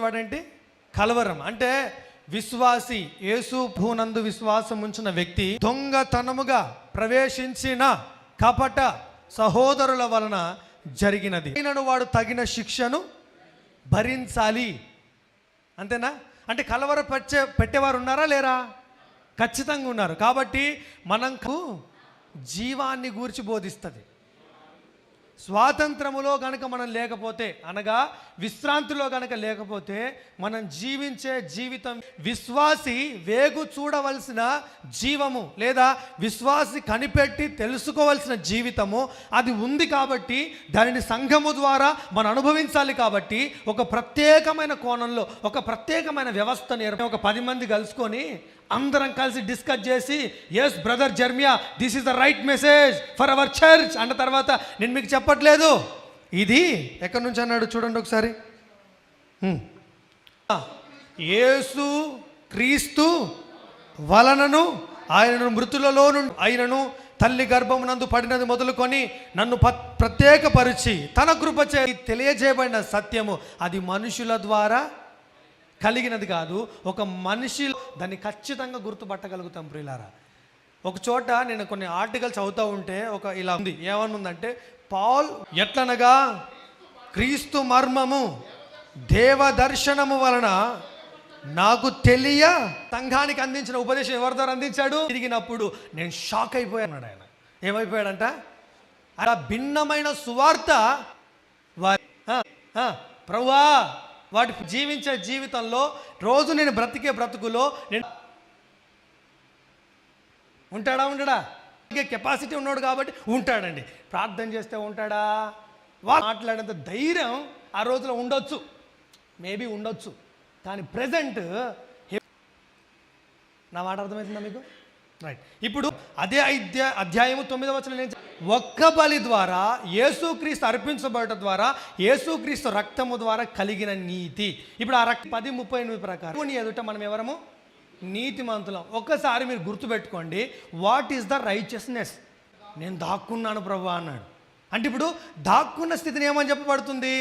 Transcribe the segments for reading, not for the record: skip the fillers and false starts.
వాడేంటి? కలవరం. అంటే విశ్వాసి, యేసు ప్రభునందు విశ్వాసం ఉంచిన వ్యక్తి దొంగతనముగా ప్రవేశించిన కపట సహోదరుల వలన జరిగినది. అయినను వాడు తగిన శిక్షను భరించాలి. అంతేనా? అంటే కలవర పెట్టేవారు ఉన్నారా లేరా? ఖచ్చితంగా ఉన్నారు. కాబట్టి మనకు జీవాన్ని గూర్చి బోధిస్తుంది. స్వాతంత్రములో కనుక మనం లేకపోతే, అనగా విశ్రాంతిలో కనుక లేకపోతే, మనం జీవించే జీవితం విశ్వాసి వేగు చూడవలసిన జీవము, లేదా విశ్వాసి కనిపెట్టి తెలుసుకోవలసిన జీవితము అది ఉంది. కాబట్టి దానిని సంఘము ద్వారా మనం అనుభవించాలి. కాబట్టి ఒక ప్రత్యేకమైన కోణంలో ఒక ప్రత్యేకమైన వ్యవస్థను ఒక 10 మంది కలుసుకొని అందరం కలిసి డిస్కస్ చేసి, yes brother Jeremiah, this is the right message for our church అన్న తర్వాత, నేను మీకు చెప్పట్లేదు ఇది ఎక్కడి నుంచి అన్నాడు చూడండి ఒకసారి. యేసు క్రీస్తు వలనను ఆయనను మృతులలో నుండి ఆయనను తల్లి గర్భమునందు పడినది మొదలుకొని నన్ను ప్రత్యేకపరిచి తన కృపచే తెలియజేయబడిన సత్యము అది మనుషుల ద్వారా కలిగినది కాదు. ఒక మనిషి దాన్ని ఖచ్చితంగా గుర్తుపట్టగలుగుతాం ప్రియులారా. ఒక చోట నేను కొన్ని ఆర్టికల్స్ చదువుతూ ఉంటే ఒక ఇలా ఉంది, ఏమనుందంటే, పౌల్ ఎట్లనగా క్రీస్తు మర్మము దేవ దర్శనము వలన నాకు తెలియ సంఘానికి అందించిన ఉపదేశం ఎవరి ద్వారా అందించాడు? తిరిగినప్పుడు నేను షాక్ అయిపోయాను. ఆయన ఏమైపోయాడంట? అలా భిన్నమైన సువార్త ప్రభువా వాటి జీవించే జీవితంలో రోజు నేను బ్రతికే బ్రతుకులో నేను ఉండడా? కెపాసిటీ ఉన్నాడు కాబట్టి ఉంటాడండి. ప్రార్థన చేస్తే ఉంటాడా? మాట్లాడేంత ధైర్యం ఆ రోజులో ఉండొచ్చు, మేబీ ఉండొచ్చు. కానీ ప్రజెంట్ నా మాట అర్థమవుతుందా మీకు? రైట్. ఇప్పుడు అదే అధ్యాయము 9వ వచనం, ఒక్క బలి ద్వారా యేసుక్రీస్తు అర్పించబడటం ద్వారా యేసుక్రీస్తు రక్తము ద్వారా కలిగిన నీతి. ఇప్పుడు ఆ రక్తం 10:38 ప్రకారం నీ ఎదుట మనం ఎవరము? నీతిమంతులం. ఒక్కసారి మీరు గుర్తుపెట్టుకోండి, వాట్ ఈస్ ద రైచియస్నెస్? నేను దాక్కున్నాను ప్రభు అన్నాడు. అంటే ఇప్పుడు దాక్కున్న స్థితిని ఏమని చెప్పబడుతుంది?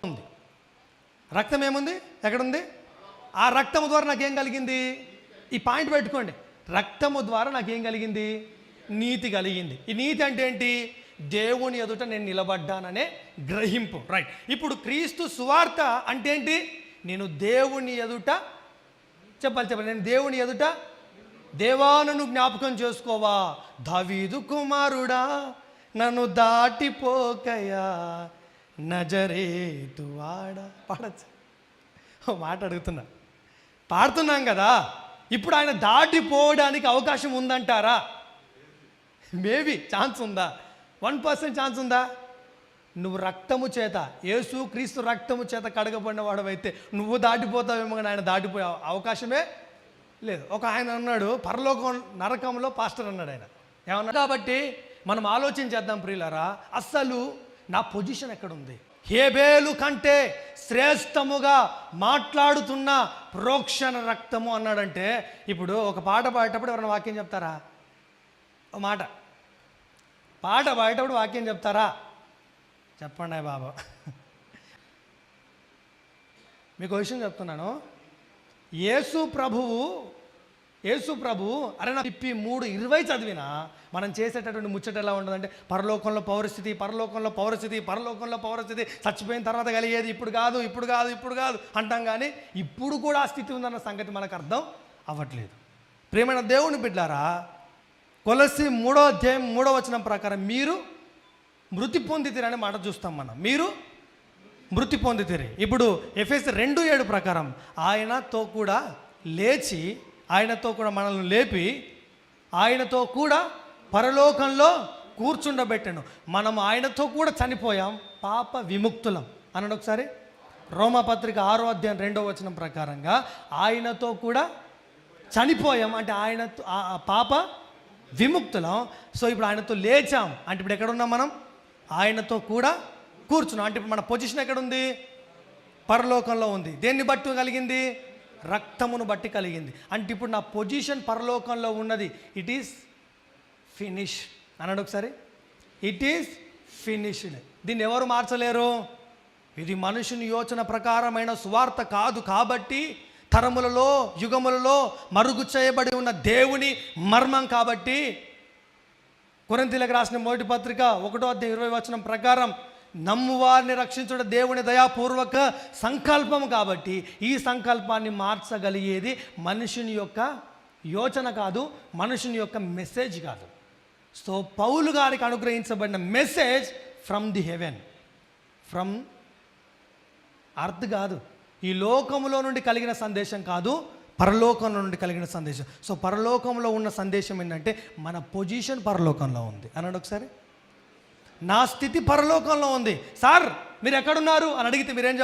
ఉంది రక్తం ఏముంది? ఎక్కడుంది? ఆ రక్తము ద్వారా నాకేం కలిగింది? ఈ పాయింట్ పెట్టుకోండి. రక్తము ద్వారా నాకేం కలిగింది? నీతి కలిగింది. ఈ నీతి అంటే ఏంటి? దేవుని ఎదుట నేను నిలబడ్డాననే గ్రహింపు. రైట్. ఇప్పుడు క్రీస్తు సువార్త అంటే ఏంటి? నేను దేవుని ఎదుట చెప్పాలి. నేను దేవుని ఎదుట, దేవా నన్ను జ్ఞాపకం చేసుకోవా, దావీదు కుమారుడా నన్ను దాటిపోకయా నజరేతు వాడా. పాడచ్చు, మాట అడుగుతున్నా. పాడుతున్నాం కదా. ఇప్పుడు ఆయన దాటిపోవడానికి అవకాశం ఉందంటారా? మేబీ ఛాన్స్ ఉందా? 1% ఛాన్స్ ఉందా? నువ్వు రక్తము చేత, యేసు క్రీస్తు రక్తము చేత కడగబడిన వాడవైతే నువ్వు దాటిపోతావేమో, కానీ ఆయన దాటిపోయే అవకాశమే లేదు. ఒక ఆయన అన్నాడు, పరలోకం నరకంలో పాస్టర్ అన్నాడు ఆయన. ఏమన్నా? కాబట్టి మనం ఆలోచించేద్దాం ప్రియులారా, అస్సలు నా పొజిషన్ ఎక్కడుంది? హేబేలు కంటే శ్రేష్టముగా మాట్లాడుతున్న ప్రోక్షణ రక్తము అన్నాడంటే, ఇప్పుడు ఒక పాట పాడేటప్పుడు ఎవరైనా వాక్యం చెప్తారా? ఒక పాట పాడేటప్పుడు వాక్యం చెప్తారా? చెప్పండి బాబా. మీకు విషయం చెప్తున్నాను. యేసు ప్రభువు అరే నా 3:20 చదివినా మనం చేసేటటువంటి ముచ్చట ఎలా ఉండదంటే, పరలోకంలో పౌరస్థితి చచ్చిపోయిన తర్వాత కలిగేది ఇప్పుడు కాదు అంటాం. కానీ ఇప్పుడు కూడా ఆ స్థితి ఉందన్న సంగతి మనకు అర్థం అవ్వట్లేదు. ప్రియమైన దేవుని బిడ్డలారా, కొలస్సీ 3వ అధ్యాయం 3వ వచనం ప్రకారం మీరు మృతి పొందితిరనే మాట చూస్తాం మనం. మీరు మృతి పొందితిరి. ఇప్పుడు ఎఫెసీ 2:7 ప్రకారం ఆయనతో కూడా లేచి, ఆయనతో కూడా మనల్ని లేపి, ఆయనతో కూడా పరలోకంలో కూర్చుండబెట్టను. మనం ఆయనతో కూడా చనిపోయాం, పాప విముక్తులం అన్నాడు. ఒకసారి రోమాపత్రిక 6వ అధ్యాయం 2వ వచనం ప్రకారంగా ఆయనతో కూడా చనిపోయాం అంటే ఆయన పాప విముక్తులం. సో ఇప్పుడు ఆయనతో లేచాం అంటే ఇప్పుడు ఎక్కడున్నాం మనం? ఆయనతో కూడా కూర్చున్నాం. అంటే ఇప్పుడు మన పొజిషన్ ఎక్కడుంది? పరలోకంలో ఉంది. దేన్ని బట్టి కలిగింది? రక్తమును బట్టి కలిగింది. అంటే ఇప్పుడు నా పొజిషన్ పరలోకంలో ఉన్నది. ఇట్ ఈస్ ఫినిష్ అన్నాడు ఒకసారి. It is finished. దీన్ని ఎవరు మార్చలేరు? ఇది మనుషుని యోచన ప్రకారమైన సువార్త కాదు, కాబట్టి తరములలో యుగములలో మరుగు చేయబడి ఉన్న దేవుని మర్మం కాబట్టి. కొరింథీయులకు రాసిన మొదటి పత్రిక 1:20 ప్రకారం నమ్మువారిని రక్షించుట దేవుని దయాపూర్వక సంకల్పం కాబట్టి ఈ సంకల్పాన్ని మార్చగలిగేది మనుషుని యొక్క యోచన కాదు, మనుషుని యొక్క మెసేజ్ కాదు. సో పౌలు గారికి అనుగ్రహించబడిన message from the heaven, from earth కాదు, ఈ లోకంలో నుండి కలిగిన సందేశం కాదు, పరలోకంలో నుండి కలిగిన సందేశం. సో పరలోకంలో ఉన్న సందేశం ఏంటంటే మన పొజిషన్ పరలోకంలో ఉంది అన్నాడు. ఒకసారి నా స్థితి పరలోకంలో ఉంది. సార్ మీరు ఎక్కడున్నారు అని అడిగితే మీరేం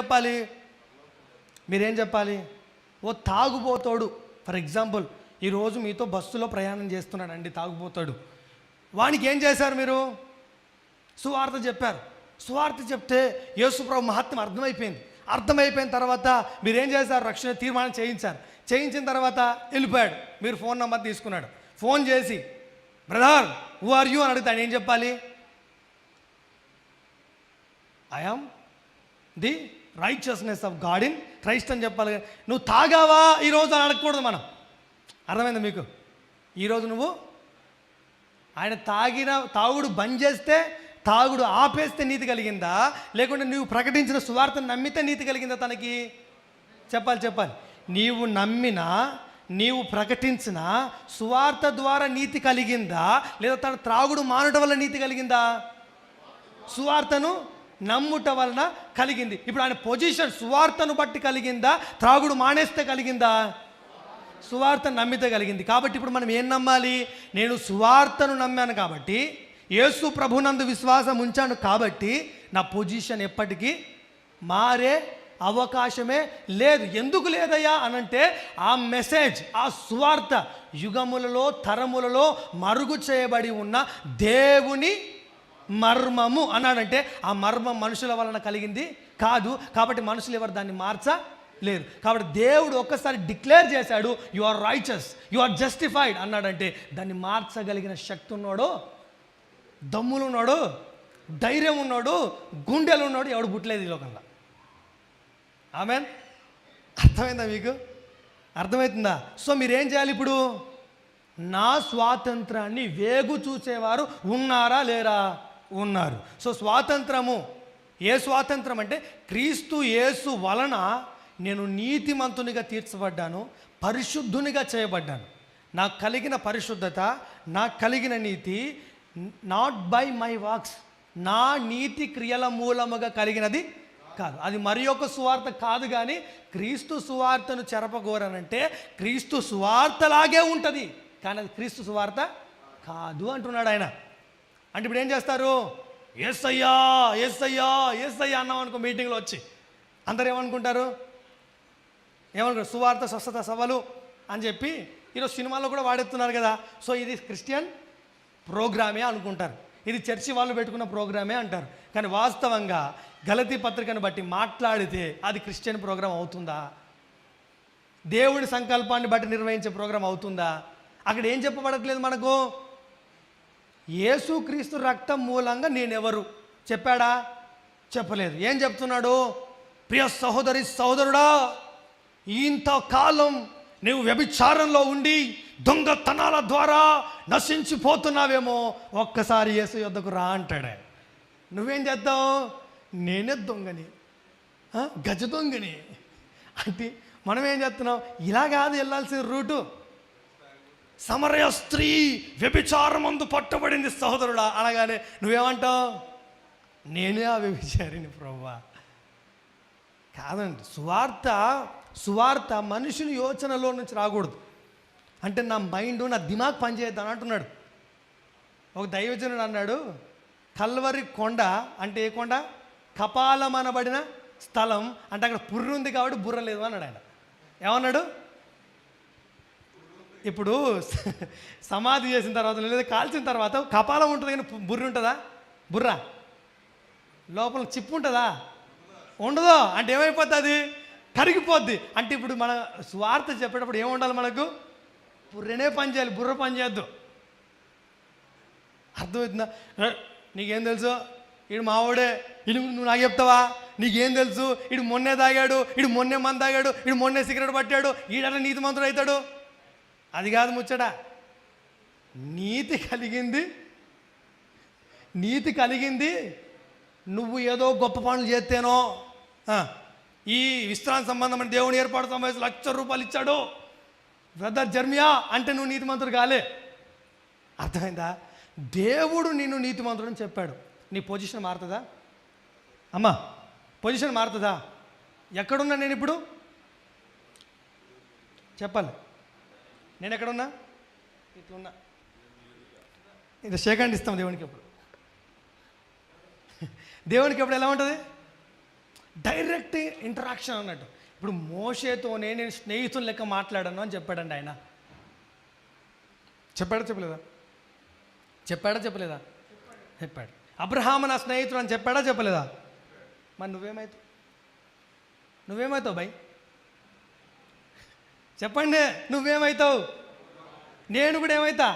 చెప్పాలి? ఓ తాగుబోతాడు, ఫర్ ఎగ్జాంపుల్ ఈరోజు మీతో బస్సులో ప్రయాణం చేస్తున్నాడండి తాగుబోతాడు. వానికి ఏం చేశారు మీరు? సువార్త చెప్పారు. సువార్త చెప్తే యేసుప్రభు మహత్యం అర్థమైపోయిన తర్వాత మీరేం చేశారు? రక్షణ తీర్మానం చేయించిన తర్వాత వెళ్ళిపోయాడు. మీరు ఫోన్ నెంబర్ తీసుకున్నాడు. ఫోన్ చేసి బ్రదర్ హూ ఆర్ యూ అని అడిగితే ఆయన ఏం చెప్పాలి? I am the righteousness of God in Christ అని చెప్పాలి. నువ్వు తాగావా ఈరోజు అని అడగకూడదు మనం. అర్థమైందా మీకు? ఈరోజు నువ్వు ఆయన తాగుడు బంద్ చేస్తే, తాగుడు ఆపేస్తే నీతి కలిగిందా, లేకుంటే నువ్వు ప్రకటించిన సువార్తను నమ్మితే నీతి కలిగిందా తనకి? చెప్పాలి. నీవు నమ్మినా, నీవు ప్రకటించిన సువార్త ద్వారా నీతి కలిగిందా, లేదా తన త్రాగుడు మానుట వల్ల నీతి కలిగిందా? సువార్తను నమ్ముట వలన కలిగింది. ఇప్పుడు ఆయన పొజిషన్ సువార్తను బట్టి కలిగిందా, త్రాగుడు మానేస్తే కలిగిందా? సువార్త నమ్మితే కలిగింది. కాబట్టి ఇప్పుడు మనం ఏం నమ్మాలి? నేను సువార్తను నమ్మాను కాబట్టి, యేసు ప్రభునందు విశ్వాసం ఉంచాను కాబట్టి నా పొజిషన్ ఎప్పటికీ మారే అవకాశమే లేదు. ఎందుకు లేదయ్యా అనంటే ఆ మెసేజ్, ఆ సువార్త యుగములలో తరములలో మరుగు చేయబడి ఉన్న దేవుని మర్మము అన్నాడంటే ఆ మర్మం మనుషుల వలన కలిగింది కాదు. కాబట్టి మనుషులు ఎవరు దాన్ని మార్చలేరు. కాబట్టి దేవుడు ఒక్కసారి డిక్లేర్ చేశాడు, you are righteous, you are justified అన్నాడంటే దాన్ని మార్చగలిగిన శక్తి ఉన్నాడు, దమ్ములు ఉన్నాడు, ధైర్యం ఉన్నాడు, గుండెలు ఉన్నాడు, ఎవడు పుట్టలేదు ఈ లోకంలో. ఆమెన్. అర్థమైందా మీకు? అర్థమవుతుందా? సో మీరేం చేయాలి ఇప్పుడు? నా స్వాతంత్రాన్ని వేగు చూసేవారు ఉన్నారా లేరా? ఉన్నారు. సో స్వాతంత్రము, ఏ స్వాతంత్రం అంటే క్రీస్తు యేసు వలన నేను నీతిమంతునిగా తీర్చబడ్డాను, పరిశుద్ధునిగా చేయబడ్డాను. నాకు కలిగిన పరిశుద్ధత, నాకు కలిగిన నీతి నాట్ బై మై వర్క్స్, నా నీతి క్రియల మూలముగా కలిగినది కాదు. అది మరి ఒక సువార్త కాదు. కానీ క్రీస్తు సువార్తను చెరపగోరనంటే క్రీస్తు సువార్తలాగే ఉంటుంది, కానీ అది క్రీస్తు సువార్త కాదు అంటున్నాడు ఆయన. అంటే ఇప్పుడు ఏం చేస్తారు? యేసయ్యా యేసయ్యా యేసయ్యా అన్నాం అనుకో, మీటింగ్లో వచ్చి అందరు ఏమనుకుంటారు? సువార్త స్వస్థత సభలు అని చెప్పి ఈరోజు సినిమాల్లో కూడా వాడేస్తున్నారు కదా. సో ఇది క్రిస్టియన్ ప్రోగ్రామే అనుకుంటారు, ఇది చర్చి వాళ్ళు పెట్టుకున్న ప్రోగ్రామే అంటారు. కానీ వాస్తవంగా గలతీ పత్రికను బట్టి మాట్లాడితే అది క్రిస్టియన్ ప్రోగ్రాం అవుతుందా? దేవుడి సంకల్పాన్ని బట్టి నిర్వహించే ప్రోగ్రాం అవుతుందా? అక్కడ ఏం చెప్పబడట్లేదు మనకు? యేసుక్రీస్తు రక్తం మూలంగా నేనెవరు చెప్పాడా? చెప్పలేదు. ఏం చెప్తున్నాడు? ప్రియ సహోదరి సహోదరుడా, ఇంతకాలం నువ్వు వ్యభిచారంలో ఉండి దొంగతనాల ద్వారా నశించిపోతున్నావేమో, ఒక్కసారి యేసు యొద్దకు రా అంటాడే. నువ్వేం చేద్దావు? నేనే దొంగని, గజ దొంగని అంటే మనం ఏం చేస్తున్నాం? ఇలా కాదు వెళ్ళాల్సిన రూటు. సమరయ స్త్రీ వ్యభిచారమందు పట్టబడింది సహోదరుడా అనగానే నువ్వేమంటావు? నేనే ఆ వ్యభిచారిని ప్రభువా. కాదండి, సువార్త మనుషుని యోచనలో నుంచి రాకూడదు. అంటే నా మైండ్, నా దిమాగ్ పనిచేద్దాం అంటున్నాడు. ఒక దైవజనుడు అన్నాడు, కల్వరి కొండ అంటే ఏ కొండ? కపాలమనబడిన స్థలం అంటే అక్కడ పుర్రు ఉంది కాబట్టి బుర్ర లేదు అన్నాడు ఆయన. ఏమన్నాడు? ఇప్పుడు సమాధి చేసిన తర్వాత లేదా కాల్చిన తర్వాత కపాలం ఉంటుంది కానీ బుర్ర ఉంటుందా? బుర్ర లోపల చిప్పు ఉంటుందా? ఉండదు. అంటే ఏమైపోతుంది? కరిగిపోద్ది. అంటే ఇప్పుడు మన స్వార్థ చెప్పేటప్పుడు ఏముండాలి మనకు? బుర్రనే పని చేయాలి, బుర్ర పని చేయొద్దు. అర్థమవుతుందా? నీకేం తెలుసు? వీడు మావాడే, నువ్వు నాకు చెప్తావా? నీకేం తెలుసు? ఇడు మొన్నే తాగాడు, ఇడు మొన్నే మందు తాగాడు, ఇడు మొన్నే సిగరెట్ పట్టాడు, ఈడట నీతిమంతుడు అవుతాడు. అది కాదు ముచ్చట. నీతి కలిగింది నువ్వు ఏదో గొప్ప పనులు చేస్తేనో, ఈ విశ్రాంతి సంబంధమైన దేవుని ఏర్పాటు సమావేశం ₹1,00,000 ఇచ్చాడు బ్రదర్ జర్మియా అంటే నువ్వు నీతిమంతుడు కాలే. అర్థమైందా? దేవుడు నిన్ను నీతిమంతుడు అని చెప్పాడు. నీ పొజిషన్ మారుతుందా అమ్మా? పొజిషన్ మారుతుందా? ఎక్కడున్నా నేను ఇప్పుడు? చెప్పాలి. నేను ఎక్కడున్నా? ఇట్లున్నా. ఇంకా షేక్ ఇస్తాం దేవునికి. ఎప్పుడు దేవునికి ఎప్పుడు ఎలా ఉంటుంది? డైరెక్ట్ ఇంటరాక్షన్ అన్నట్టు. ఇప్పుడు మోషేతోనే నేను స్నేహితుని లెక్క మాట్లాడాను అని చెప్పాడండి ఆయన. చెప్పలేదా? చెప్పాడు. అబ్రహాము నా స్నేహితుడు అని చెప్పలేదా? మరి నువ్వేమవుతావు భయ్? చెప్పండి, నువ్వేమవుతావు? నేను కూడా ఏమవుతా?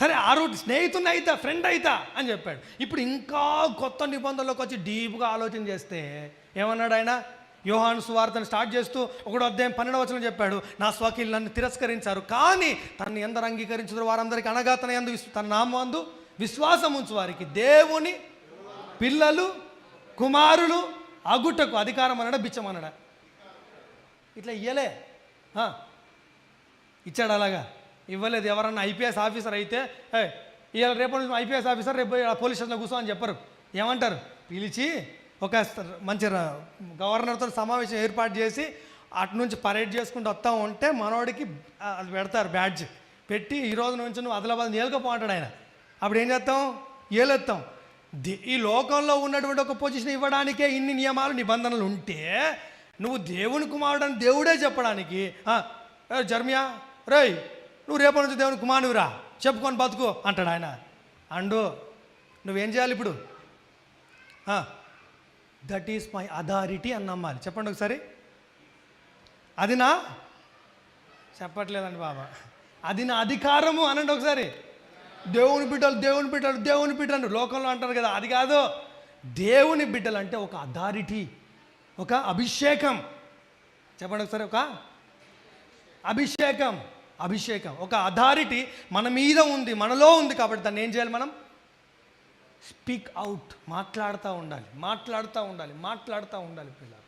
సరే, ఆ రూట్ స్నేహితుని అవుతా, ఫ్రెండ్ అవుతా అని చెప్పాడు. ఇప్పుడు ఇంకా కొత్త నిబంధనలోకి వచ్చి డీప్గా ఆలోచన చేస్తే ఏమన్నాడు ఆయన? యోహాను సువార్తను స్టార్ట్ చేస్తూ 1:12 చెప్పాడు, నా స్వకీయులు నన్ను తిరస్కరించారు, కానీ తనని ఎందరు అంగీకరించారు వారందరికీ అనగా తన నామందు విశ్వాసం ఉంచు వారికి దేవుని పిల్లలు కుమారులు అగుటకు అధికారం అన్నాడా, బిచ్చమన్నాడా? ఇట్లా ఇయ్యలే, ఇచ్చాడు. అలాగా ఇవ్వలేదు. ఎవరన్నా ఐపీఎస్ ఆఫీసర్ అయితే ఇవాళ రేపు నుంచి ఐపీఎస్ ఆఫీసర్ రేపు పోలీస్ స్టేషన్లో కూర్చో అని చెప్పరు. ఏమంటారు? పిలిచి ఒక మంచి గవర్నర్తో సమావేశం ఏర్పాటు చేసి అటు నుంచి పరేడ్ చేసుకుంటూ వస్తూ ఉంటే మనోడికి అది పెడతారు, బ్యాడ్జ్ పెట్టి ఈ రోజు నుంచి నువ్వు ఆదిలాబాద్ ఏలుకపో అంటాడు ఆయన. అప్పుడు ఏం చేస్తాం? ఏలెత్తాం. ఈ లోకంలో ఉన్నటువంటి ఒక పొజిషన్ ఇవ్వడానికే ఇన్ని నియమాలు నిబంధనలు ఉంటే నువ్వు దేవుని కుమారుడు అని దేవుడే చెప్పడానికి జర్మియా రేయ్ నువ్వు రేపటి నుంచి దేవుని కుమారునివిరా చెప్పుకొని బతుకు అంటాడు ఆయన. నువ్వేం చేయాలి ఇప్పుడు? దట్ ఈస్ మై అథారిటీ అని నమ్మాలి. చెప్పండి ఒకసారి. అది నా చెప్పట్లేదండి బాబా, అది నా అధికారము అనండి ఒకసారి. దేవుని బిడ్డలు లోకంలో అంటారు కదా, అది కాదు. దేవుని బిడ్డలు అంటే ఒక అథారిటీ, ఒక అభిషేకం. చెప్పండి ఒకసారి. ఒక అభిషేకం, ఒక అథారిటీ మన మీద ఉంది, మనలో ఉంది. కాబట్టి దాన్ని ఏం చేయాలి మనం? Speak out. మాట్లాడుతూ ఉండాలి పిల్లలు.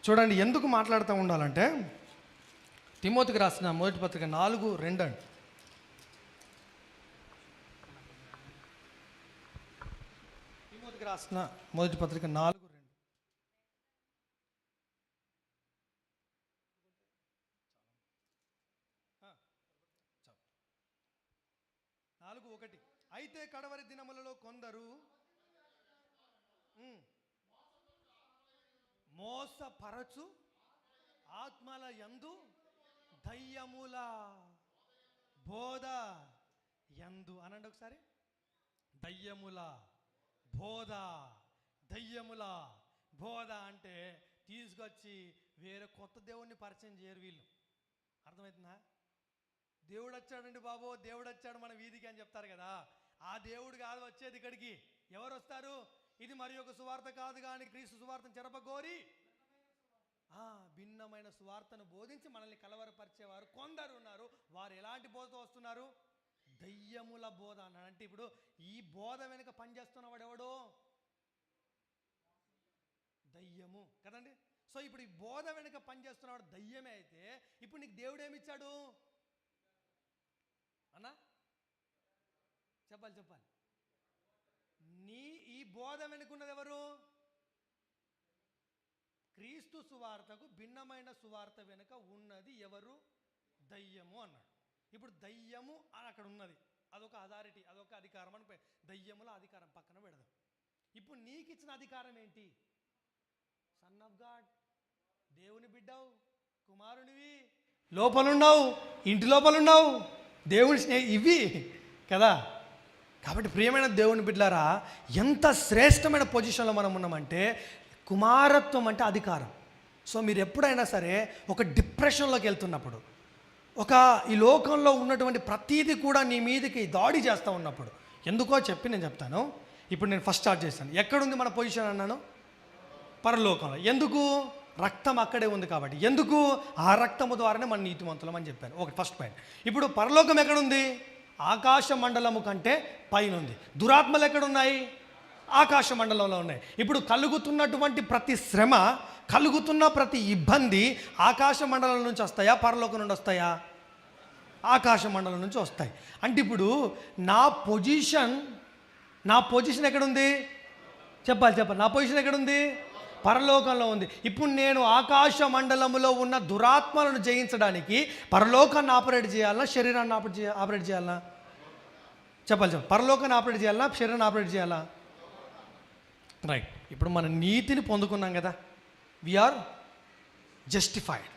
చూడండి, ఎందుకు మాట్లాడుతూ ఉండాలంటే తిమోతికి రాసిన మొదటి పత్రిక 4:2 అండి. తిమోతికి రాసిన మొదటి పత్రిక 4:2. 4:1. అయితే కడవరి దినములలో కొందరు మోసపరచు ఆత్మల యందు దయ్యముల బోధ యందు అనండి ఒకసారి. దయ్యముల బోధ అంటే తీసుకొచ్చి వేరే కొత్త దేవుణ్ణి పరిచయం చేయరు వీళ్ళు. అర్థమవుతుందా? దేవుడు వచ్చాడండి బాబు, దేవుడు వచ్చాడు మన వీధికి అని చెప్తారు కదా. ఆ దేవుడు కాదు వచ్చేది ఇక్కడికి. ఎవరు వస్తారు? ఇది మరి ఒక సువార్త కాదు కానీ క్రీస్తు సువార్తను చెరపగోరి భిన్నమైన సువార్తను బోధించి మనల్ని కలవరపరిచేవారు కొందరు ఉన్నారు. వారు ఎలాంటి బోధతో వస్తున్నారు? దయ్యముల బోధ అన్నాడు. అంటే ఇప్పుడు ఈ బోధ వెనుక పనిచేస్తున్నవాడు ఎవడో? దయ్యము కదండి. సో ఇప్పుడు ఈ బోధ వెనుక పనిచేస్తున్నవాడు దయ్యమే అయితే ఇప్పుడు నీకు దేవుడు ఏమిచ్చాడు అన్నా? చెప్పాలి. ఈ బోధ వెనుకున్నది ఎవరు? క్రీస్తు సువార్తకు భిన్నమైన సువార్త వెనుక ఉన్నది ఎవరు? దయ్యము అన్నాడు. ఇప్పుడు దయ్యము అని అక్కడ ఉన్నది, అదొక అథారిటీ, అదొక అధికారం అని దయ్యముల అధికారం పక్కన పెడదాం. ఇప్పుడు నీకు ఇచ్చిన అధికారం ఏంటి? సన్ ఆఫ్ గాడ్, దేవుని బిడ్డవు, కుమారునివి, లోపలున్నావు, ఇంటి లోపలున్నావు, దేవుని ఇవి కదా. కాబట్టి ప్రియమైన దేవుని బిడ్డలారా, ఎంత శ్రేష్టమైన పొజిషన్లో మనం ఉన్నామంటే కుమారత్వం అంటే అధికారం. సో మీరు ఎప్పుడైనా సరే ఒక డిప్రెషన్లోకి వెళ్తున్నప్పుడు, ఒక ఈ లోకంలో ఉన్నటువంటి ప్రతీది కూడా నీ మీదకి దాడి చేస్తూ ఉన్నప్పుడు, ఎందుకో చెప్పి నేను చెప్తాను. ఇప్పుడు నేను ఫస్ట్ స్టార్ట్ చేశాను. ఎక్కడుంది మన పొజిషన్ అన్నాను? పరలోకంలో. ఎందుకు? రక్తం అక్కడే ఉంది కాబట్టి. ఎందుకు? ఆ రక్తము ద్వారానే మన నీతిమంతులం అని చెప్పాను. ఒక ఫస్ట్ పాయింట్. ఇప్పుడు పరలోకం ఎక్కడుంది? ఆకాశ మండలము కంటే పైన ఉంది. దురాత్మలు ఎక్కడున్నాయి? ఆకాశ మండలంలో ఉన్నాయి. ఇప్పుడు కలుగుతున్నటువంటి ప్రతి శ్రమ, కలుగుతున్న ప్రతి ఇబ్బంది ఆకాశ మండలం నుంచి వస్తాయా, పరలోకం నుండి వస్తాయా? ఆకాశ మండలం నుంచి వస్తాయి. అంటే ఇప్పుడు నా పొజిషన్ ఎక్కడుంది? చెప్పాలి. నా పొజిషన్ ఎక్కడుంది? పరలోకంలో ఉంది. ఇప్పుడు నేను ఆకాశ మండలంలో ఉన్న దురాత్మలను జయించడానికి పరలోకాన్ని ఆపరేట్ చేయాలన్నా, శరీరాన్ని ఆపరేట్ చేయాలన్నా? చెప్పాలి. పరలోకాన్ని ఆపరేట్ చేయాలన్నా, శరీరాన్ని ఆపరేట్ చేయాలా? రైట్. ఇప్పుడు మన నీతిని పొందుకున్నాం కదా, వీఆర్ జస్టిఫైడ్.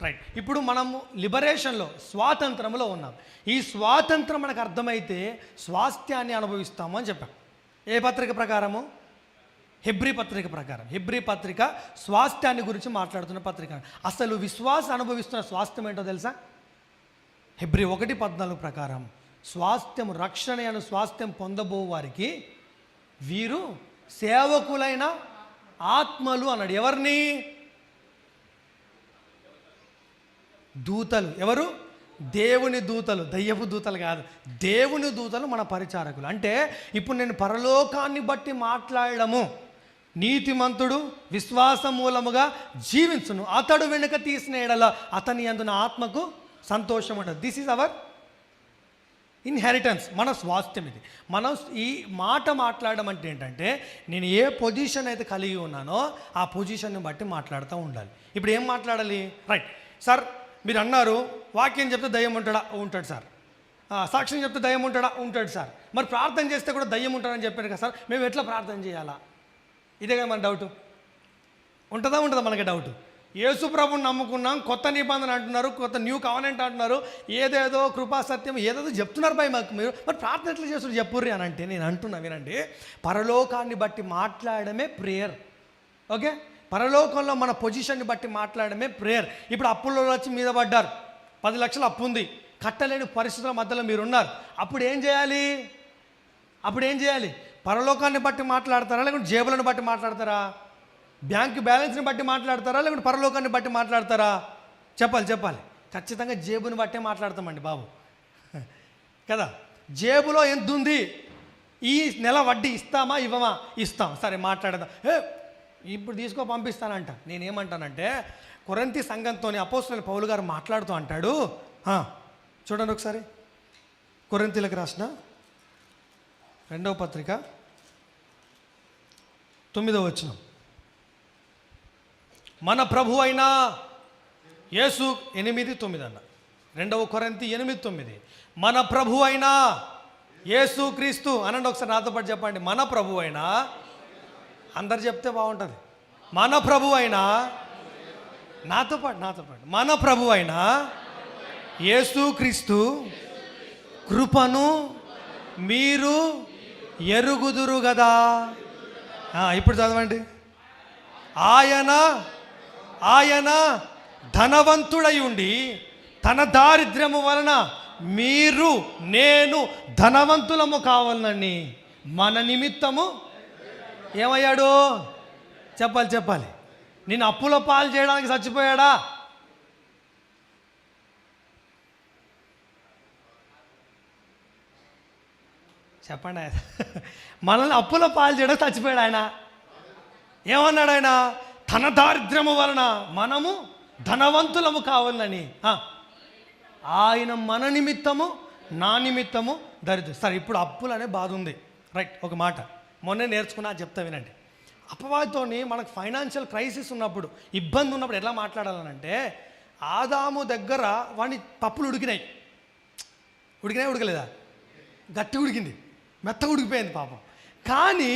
రైట్. ఇప్పుడు మనము లిబరేషన్లో, స్వాతంత్రంలో ఉన్నాం. ఈ స్వాతంత్రం మనకు అర్థమైతే స్వాస్థ్యాన్ని అనుభవిస్తాము అని చెప్పాం. ఏ పత్రిక ప్రకారము? హెబ్రీ పత్రిక ప్రకారం. హెబ్రీ పత్రిక స్వాస్థ్యాన్ని గురించి మాట్లాడుతున్న పత్రిక. అసలు విశ్వాసం అనుభవిస్తున్న స్వాస్థ్యం ఏంటో తెలుసా? హెబ్రీ 1:14 ప్రకారం స్వాస్థ్యం, రక్షణ అను స్వాస్థ్యం పొందబో వారికి వీరు సేవకులైన ఆత్మలు అన్నాడు. ఎవరిని? దూతలు. ఎవరు? దేవుని దూతలు, దయ్యపు దూతలు కాదు, దేవుని దూతలు మన పరిచారకులు. అంటే ఇప్పుడు నేను పరలోకాన్ని బట్టి మాట్లాడము, నీతిమంతుడు విశ్వాసం మూలముగా జీవించును, అతడు వెనుక తీసిన ఎడల అతని యందు ఆత్మకు సంతోషం ఉంటుంది. దిస్ ఈజ్ అవర్ ఇన్హెరిటెన్స్, మన స్వాస్థ్యం ఇది. మనం ఈ మాట మాట్లాడడం అంటే ఏంటంటే, నేను ఏ పొజిషన్ అయితే కలిగి ఉన్నానో ఆ పొజిషన్ని బట్టి మాట్లాడుతూ ఉండాలి. ఇప్పుడు ఏం మాట్లాడాలి? రైట్ సార్, మీరు అన్నారు వాక్యం చెప్తే దయ్యం ఉంటాడు సార్, సాక్ష్యం చెప్తే దయ్యం ఉంటాడు సార్, మరి ప్రార్థన చేస్తే కూడా దయ్యం ఉంటాడని చెప్పారు కదా సార్, మేము ఎట్లా ప్రార్థన చేయాలా? ఇదే కదా మన డౌట్. ఉంటుందా మనకి డౌట్. యేసు ప్రభుని నమ్ముకున్నాం, కొత్త నిబంధన అంటున్నారు, కొత్త న్యూ కవనెంట్ అంటున్నారు, ఏదేదో కృపా సత్యం ఏదేదో చెప్తున్నారు భయ మాకు, మీరు మరి ప్రార్థన ఎట్లా చేస్తారు చెప్పుర్రి అని అంటే నేను అంటున్నా వినండి, పరలోకాన్ని బట్టి మాట్లాడమే ప్రేయర్. ఓకే, పరలోకంలో మన పొజిషన్ని బట్టి మాట్లాడమే ప్రేయర్. ఇప్పుడు అప్పుల్లో వచ్చి మీద పడ్డారు, 10 లక్షలు అప్పు ఉంది, కట్టలేని పరిస్థితుల మధ్యలో మీరున్నారు. అప్పుడు ఏం చేయాలి? పరలోకాన్ని బట్టి మాట్లాడతారా, లేకుంటే జేబులను బట్టి మాట్లాడతారా? బ్యాంక్ బ్యాలెన్స్ని బట్టి మాట్లాడతారా, లేకుంటే పరలోకాన్ని బట్టి మాట్లాడతారా? చెప్పాలి. ఖచ్చితంగా జేబుని బట్టే మాట్లాడతామండి బాబు కదా. జేబులో ఎంత ఉంది, ఈ నెల వడ్డీ ఇస్తామా ఇవ్వమా? ఇస్తాం, సరే మాట్లాడదాం. ఇప్పుడు తీసుకో పంపిస్తానంట. నేనేమంటానంటే, కొరింథీ సంఘంతో అపోస్తలుడైన పౌలు గారు మాట్లాడుతూ అంటాడు, చూడండి ఒకసారి, కొరింథీలకు రాసిన 2వ పత్రిక 9వ వచనం. మన ప్రభు అయిన యేసు 8:9 అన్న. 2వ కొరింథీ 8:9. మన ప్రభు అయిన యేసు క్రీస్తు అనండి ఒకసారి, నాతో పాటు చెప్పండి. మన ప్రభు అయినా, అందరు చెప్తే బాగుంటుంది. మన ప్రభు అయినా, నాతో పాటు మన ప్రభు అయినా యేసు క్రీస్తు కృపను మీరు ఎరుగుదురు కదా. ఇప్పుడు చదవండి. ఆయన ధనవంతుడై ఉండి తన దారిద్ర్యము వలన మీరు నేను ధనవంతులము కావాలని మన నిమిత్తము ఏమయ్యాడు? చెప్పాలి. నేను అప్పుల పాలు చేయడానికి చచ్చిపోయాడా? చెప్పండి. మనల్ని అప్పుల పాలు చేయడానికి చచ్చిపోయాడు ఆయన. ఏమన్నాడు ఆయన? తన దారిద్ర్యము వలన మనము ధనవంతులము కావాలని ఆయన మన నిమిత్తము నా నిమిత్తము దరిద్రం. సరే, ఇప్పుడు అప్పులు అనే బాధ ఉంది. రైట్, ఒక మాట మొన్నే నేర్చుకున్నా, చెప్తా వినండి. అపవాదితోని మనకు ఫైనాన్షియల్ క్రైసిస్ ఉన్నప్పుడు, ఇబ్బంది ఉన్నప్పుడు ఎలా మాట్లాడాలనంటే, ఆదాము దగ్గర వాడిని పప్పులు ఉడకలేదా? గట్టి ఉడికింది, మెత్తగా ఉడికిపోయింది పాపం. కానీ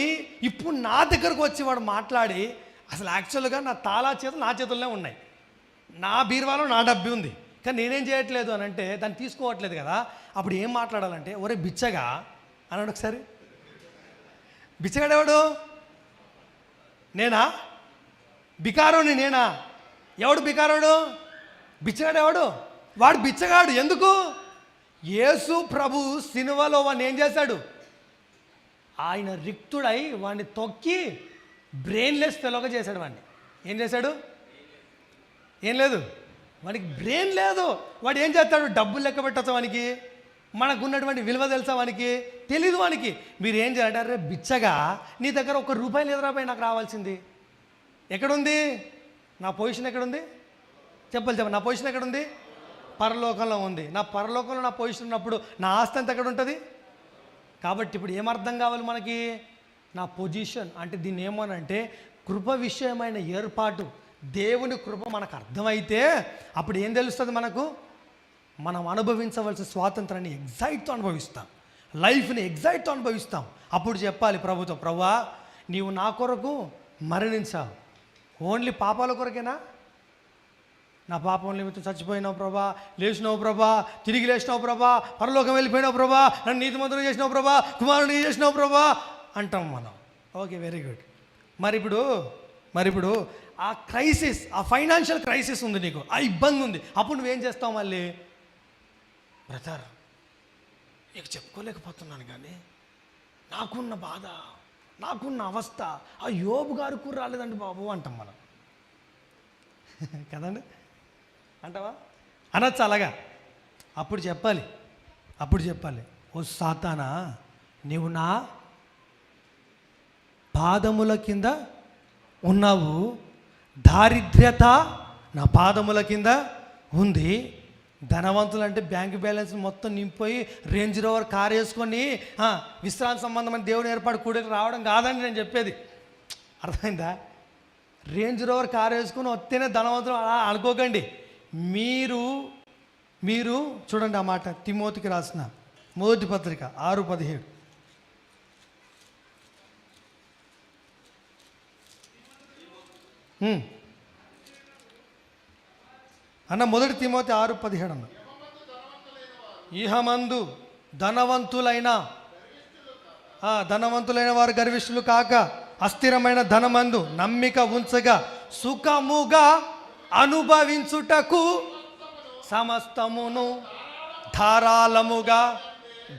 ఇప్పుడు నా దగ్గరకు వచ్చి వాడు మాట్లాడి, అసలు యాక్చువల్గా నా తాళా చేతులు నా చేతుల్లోనే ఉన్నాయి, నా బీరువాలో నా డబ్బు ఉంది, కానీ నేనేం చేయట్లేదు అని అంటే దాన్ని తీసుకోవట్లేదు కదా. అప్పుడు ఏం మాట్లాడాలంటే, ఒరే బిచ్చగా అన్నాడు ఒకసారి. బిచ్చగాడెవడు? నేనా? బికారోని నేనా? ఎవడు బికారోడు? బిచ్చగాడెవడు? వాడు బిచ్చగాడు. ఎందుకు? యేసు ప్రభు సిలువలో వాడిని ఏం చేశాడు? ఆయన రిక్తుడై వాడిని తొక్కి బ్రెయిన్లెస్ ఫెలోగా చేశాడు. వాడిని ఏం చేశాడు? ఏం లేదు, వాడికి బ్రెయిన్ లేదు. వాడు ఏం చేస్తాడు? డబ్బులు లెక్క పెట్టచ్చు వానికి. మనకు ఉన్నటువంటి విలువ తెలుసా వానికి? తెలీదు వానికి. మీరు ఏం చేయాలంటే, అరే బిచ్చగా నీ దగ్గర ₹1 లేదురా పోయి నాకు రావాల్సింది. ఎక్కడుంది నా పొజిషన్? ఎక్కడుంది చెప్పాలి. నా పొజిషన్ ఎక్కడుంది? పరలోకంలో ఉంది. నా పరలోకంలో నా పొజిషన్ ఉన్నప్పుడు నా ఆస్తి అంత ఎక్కడ ఉంటుంది? కాబట్టి ఇప్పుడు ఏమర్థం కావాలి మనకి? నా పొజిషన్ అంటే దీన్ని ఏమోనంటే కృప విషయమైన ఏర్పాటు, దేవుని కృప మనకు అర్థమైతే అప్పుడు ఏం తెలుస్తుంది మనకు? మనం అనుభవించవలసిన స్వాతంత్రాన్ని ఎగ్జైట్తో అనుభవిస్తాం, లైఫ్ని ఎగ్జైట్తో అనుభవిస్తాం. అప్పుడు చెప్పాలి ప్రభుతో, ప్రభువా నీవు నా కొరకు మరణించావు, ఓన్లీ పాపాల కొరకేనా? నా పాపం నిమిత్తం చచ్చిపోయినావు ప్రభా, లేచినావు ప్రభా, తిరిగి లేచినావు ప్రభా, పరలోకం వెళ్ళిపోయినావు ప్రభా, నన్ను నీతిమంతుడు చేసినావు ప్రభా, కుమారుని చేసినావు ప్రభా అంటాం మనం. Okay, very good. మరి ఇప్పుడు ఆ క్రైసిస్, ఆ ఫైనాన్షియల్ క్రైసిస్ ఉంది నీకు, ఆ ఇబ్బంది ఉంది. అప్పుడు నువ్వేం చేస్తావు? మళ్ళీ బ్రదర్ నీకు చెప్పుకోలేకపోతున్నాను కానీ నాకున్న బాధ, నాకున్న అవస్థ ఆ యోబు గారికి రాలేదండి బాబు అంటాం మనం కదండి. అంటావా? అనొచ్చు అలాగా. అప్పుడు చెప్పాలి, ఓ సాతానా నీవు నా పాదముల కింద ఉన్నావు, దారిద్ర్యత నా పాదముల కింద ఉంది. ధనవంతులు అంటే బ్యాంక్ బ్యాలెన్స్ మొత్తం నింపిపోయి రేంజ్ రోవర్ కారు వేసుకొని విశ్రాంతి సంబంధమైన దేవుని ఏర్పాటు కూడకి రావడం కాదండి నేను చెప్పేది. అర్థమైందా? రేంజ్ రోవర్ కారు వేసుకుని వస్తేనే ధనవంతులు అలా అనుకోకండి. మీరు చూడండి ఆ మాట, తిమోతికి రాసిన మొదటి పత్రిక 6:17. అన్న మొదటి తిమోతి 6:17 అన్న. ఇహమందు ధనవంతులైన వారు గర్విష్ఠులు కాక అస్థిరమైన ధనమందు నమ్మిక ఉంచగా సుఖముగా అనుభవించుటకు సమస్తమును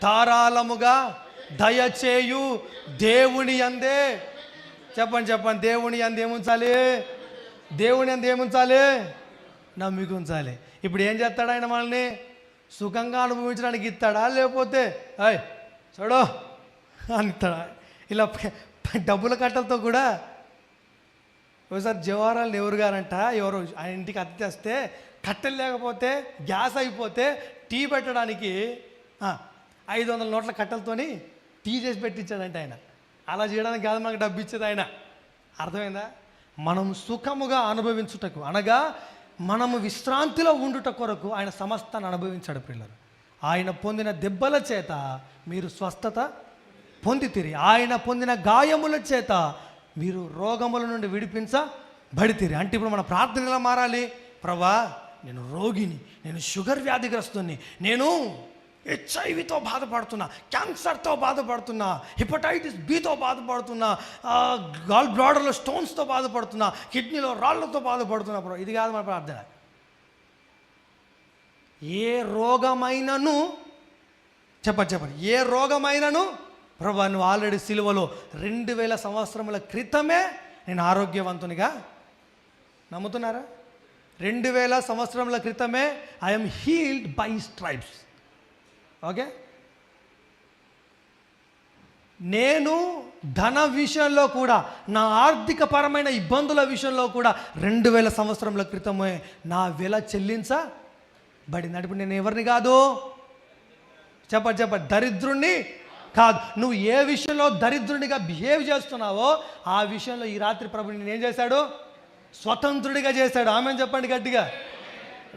ధారాళముగా దయచేయు దేవుని యందే. చెప్పండి దేవుని యందు ఏముంచాలి? నమ్మిక ఉంచాలి. ఇప్పుడు ఏం చేస్తాడు ఆయన? మనల్ని సుఖంగా అనుభవించడానికి ఇస్తాడా, లేకపోతే అయ్ చూడు అంటాడా? ఇలా డబ్బుల కట్టలతో కూడా ఒకసారి జవహర్లాల్ నెహ్రూ గారంట ఎవరు ఆయన ఇంటికి అద్దె తెస్తే కట్టెలు లేకపోతే గ్యాస్ అయిపోతే టీ పెట్టడానికి 500 నోట్ల కట్టెలతోని టీ చేసి పెట్టించాడంట ఆయన. అలా చేయడానికి కాదు మనకు డబ్బు ఇచ్చేది ఆయన. అర్థమైందా? మనం సుఖముగా అనుభవించుటకు అనగా మనము విశ్రాంతిలో ఉండుట కొరకు ఆయన సమస్తాన్ని అనుభవించాడు పిల్లలు. ఆయన పొందిన దెబ్బల చేత మీరు స్వస్థత పొందితిరి, ఆయన పొందిన గాయముల చేత మీరు రోగముల నుండి విడిపించబడితిరి. అంటే ఇప్పుడు మన ప్రార్థన ఎలా మారాలి? ప్రభా నేను రోగిని, నేను షుగర్ వ్యాధిగ్రస్తుని, నేను HIV తో బాధపడుతున్నా, క్యాన్సర్తో బాధపడుతున్నా, హెపటైటిస్ బితో బాధపడుతున్నా, గాల్ బ్లాడర్లో స్టోన్స్తో బాధపడుతున్నా, కిడ్నీలో రాళ్లతో బాధపడుతున్నా. ప్రభు ఇది కాదు మన ప్రార్థన. ఏ రోగమైనను చెప్పండి ఏ రోగమైనను ప్రభా నువ్వు ఆల్రెడీ సిలువలో 2000 సంవత్సరముల క్రితమే నేను ఆరోగ్యవంతునిగా, నమ్ముతున్నారా? 2000 సంవత్సరముల క్రితమే I'm healed by stripes. Okay, నేను ధన విషయంలో కూడా, నా ఆర్థిక పరమైన ఇబ్బందుల విషయంలో కూడా 2000 సంవత్సరముల క్రితమే నా వెల చెల్లించబడింది. ఇప్పుడు నేను ఎవరిని కాదు? చెప్పండి దరిద్రుణ్ణి కాదు. నువ్వు ఏ విషయంలో దరిద్రునిగా బిహేవ్ చేస్తున్నావో ఆ విషయంలో ఈ రాత్రి ప్రభు నేను ఏం చేశాడు? స్వతంత్రుడిగా చేశాడు. ఆమెను చెప్పండి గట్టిగా.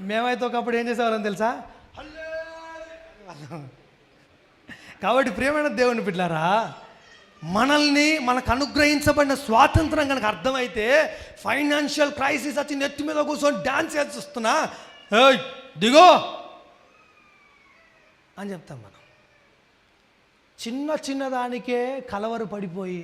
మేమైతే ఒకప్పుడు ఏం చేసేవారని తెలుసా? కాబట్టి ప్రియమైన దేవుని బిడ్డలారా, మనకు అనుగ్రహించబడిన స్వాతంత్రం కనుక అర్థమైతే ఫైనాన్షియల్ క్రైసిస్ వచ్చి నెత్తి మీద కూర్చొని డ్యాన్స్ చేస్తున్నా దిగో అని చెప్తాం మనం. చిన్న దానికే కలవరు పడిపోయి,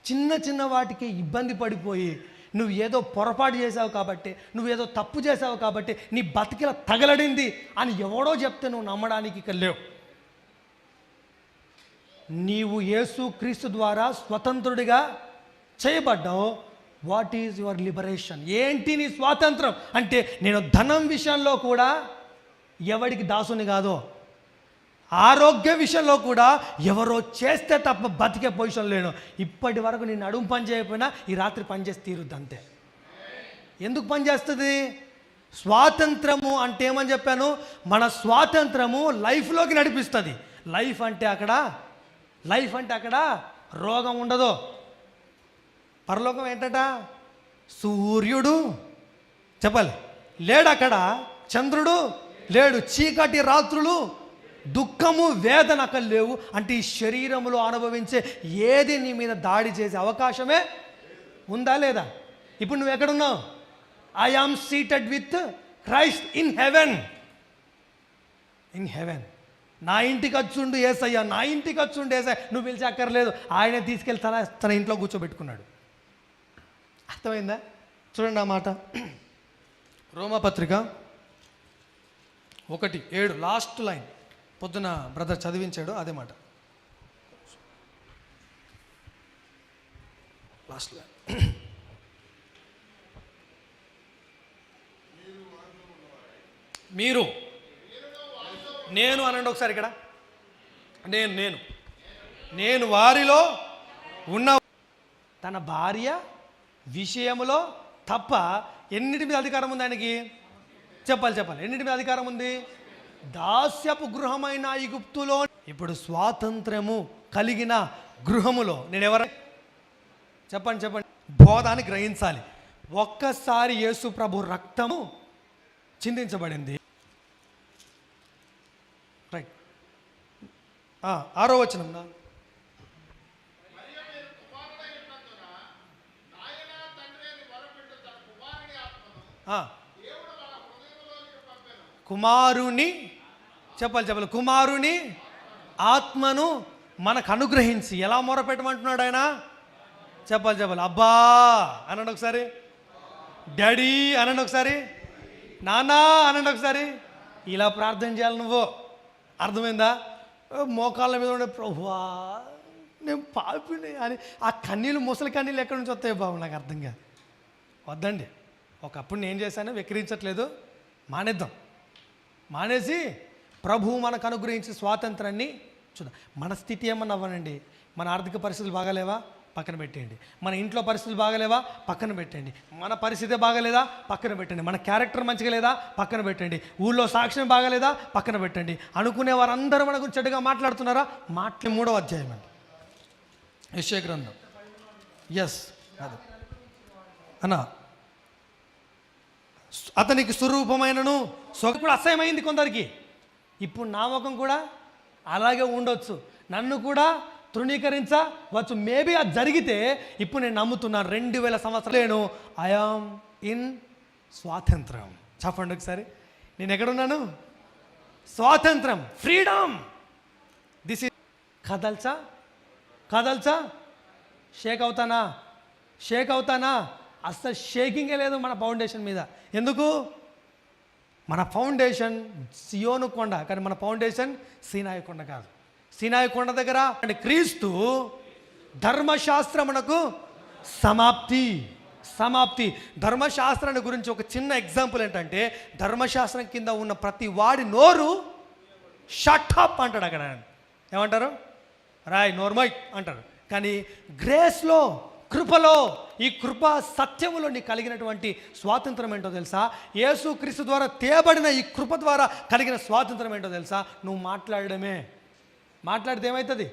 చిన్న వాటికి ఇబ్బంది పడిపోయి, నువ్వు ఏదో పొరపాటు చేసావు కాబట్టి, నువ్వు ఏదో తప్పు చేసావు కాబట్టి నీ బతికిలా తగలడింది అని ఎవడో చెప్తే నువ్వు నమ్మడానికి ఇక్కడ లేవు. నీవు యేసు క్రీస్తు ద్వారా స్వతంత్రుడిగా చేయబడ్డావు. What is your liberation? ఏంటి నీ స్వాతంత్రం అంటే, నేను ధనం విషయంలో కూడా ఎవడికి దాసుని కాదు, ఆరోగ్య విషయంలో కూడా ఎవరో చేస్తే తప్ప బతికే పొజిషన్ లేను. ఇప్పటి వరకు నేను నడుము పని చేయకపోయినా ఈ రాత్రి పని చేసి తీరుద్ది అంతే. ఎందుకు పని చేస్తుంది? స్వాతంత్రము అంటే ఏమని చెప్పాను? మన స్వాతంత్రము లైఫ్లోకి నడిపిస్తుంది. లైఫ్ అంటే అక్కడ రోగం ఉండదు. పరలోకం ఏంటట? సూర్యుడు చెప్పాలి లేడు, అక్కడ చంద్రుడు లేడు, చీకటి రాత్రులు, దుఃఖము వేదన అక్కడ లేవు. అంటే ఈ శరీరంలో అనుభవించే ఏది నీ మీద దాడి చేసే అవకాశమే ఉందా లేదా? ఇప్పుడు నువ్వు ఎక్కడున్నావు? I am seated with Christ in heaven. నా ఇంటికి వచ్చుండు యేసయ్య, నా ఇంటికి వచ్చుండు యేసయ్య. నువ్వు పిలిచి అక్కర్లేదు, ఆయనే తీసుకెళ్ళి తన ఇంట్లో కూర్చోబెట్టుకున్నాడు. అర్థమైందా? చూడండి ఆ మాట, రోమాపత్రిక 1:7 లాస్ట్ లైన్. పొద్దున బ్రదర్ చదివించాడు అదే మాట, లాస్ట్ లైన్. మీరు నేను అనండి ఒకసారి ఇక్కడ. నేను వారిలో ఉన్న తన భార్య విషయములో తప్ప ఎన్నిటి మీద అధికారం ఉంది ఆయనకి? చెప్పాలి ఎన్నిటి మీద అధికారం ఉంది? దాస్యపు గృహమైన ఈజిప్టులో. ఇప్పుడు స్వాతంత్రము కలిగిన గృహములో నేను ఎవరు? చెప్పండి బోధాన్ని గ్రహించాలి. ఒక్కసారి యేసు ప్రభు రక్తము చిందించబడింది. రైట్, 6వ వచనం. కుమారుని చెప్పాలి కుమారుని ఆత్మను మనకు అనుగ్రహించి ఎలా మొరపెట్టమంటున్నాడు ఆయన? చెప్పాలి అబ్బా అనండి ఒకసారి, డాడీ అనండి ఒకసారి, నానా అనండి ఒకసారి. ఇలా ప్రార్థన చేయాలి నువ్వు. అర్థమైందా? మోకాళ్ళ మీద ఉండే ప్రభువా నేను పాపిని అని ఆ కన్నీళ్ళు, ముసలి కన్నీళ్ళు ఎక్కడి నుంచి వస్తాయి బాబు? నాకు అర్థం కాదు. వద్దండి. ఒకప్పుడు నేను చేశాను, వెక్కిరించట్లేదు. మానేసి ప్రభువు మనకు అనుగ్రహించి స్వాతంత్రాన్ని చూద్దాం. మన స్థితి ఏమన్నా అవ్వనండి. మన ఆర్థిక పరిస్థితులు బాగాలేవా? పక్కన పెట్టేయండి. మన ఇంట్లో పరిస్థితులు బాగాలేవా? పక్కన పెట్టండి. మన పరిస్థితి బాగాలేదా? పక్కన పెట్టండి. మన క్యారెక్టర్ మంచిగా లేదా? పక్కన పెట్టండి. ఊళ్ళో సాక్ష్యం బాగాలేదా? పక్కన పెట్టండి. అనుకునే వారందరూ మన గురించి చెడుగా మాట్లాడుతున్నారా? 3వ అధ్యాయం అండి యెషయా గ్రంథం. అది అన్నా అతనికి స్వరూపమైనను కూడా అసహ్యమైంది కొందరికి. ఇప్పుడు నా ముఖం కూడా అలాగే ఉండొచ్చు, నన్ను కూడా తృణీకరించవచ్చు. మేబీ అది జరిగితే ఇప్పుడు నేను నమ్ముతున్నాను 2000 సంవత్సరాలు నేను ఐఆమ్ ఇన్ స్వాతంత్రం. చెప్పండి ఒకసారి, నేను ఎక్కడున్నాను? స్వాతంత్రం, ఫ్రీడమ్. దిస్ ఇస్ కదల్చా షేక్ అవుతానా? అస్సలు షేకింగే లేదు మన ఫౌండేషన్ మీద. ఎందుకు? మన ఫౌండేషన్ సియోను కొండ, కానీ మన ఫౌండేషన్ సీనాయి కొండ కాదు. సీనాయి కొండ దగ్గర అంటే క్రీస్తు ధర్మశాస్త్రమునకు సమాప్తి. ధర్మశాస్త్రాన్ని గురించి ఒక చిన్న ఎగ్జాంపుల్ ఏంటంటే, ధర్మశాస్త్రం కింద ఉన్న ప్రతి వాడి నోరు షట్ అప్ అంటాడు. అక్కడ ఏమంటారు? రాయ్ నోర్మై అంటారు. కానీ గ్రేస్లో, కృపలో, ఈ కృప సత్యములో నీకు కలిగినటువంటి స్వాతంత్రం ఏంటో తెలుసా? యేసు క్రీస్తు ద్వారా తేబడిన ఈ కృప ద్వారా కలిగిన స్వాతంత్రం ఏంటో తెలుసా? నువ్వు మాట్లాడితే ఏమవుతుంది?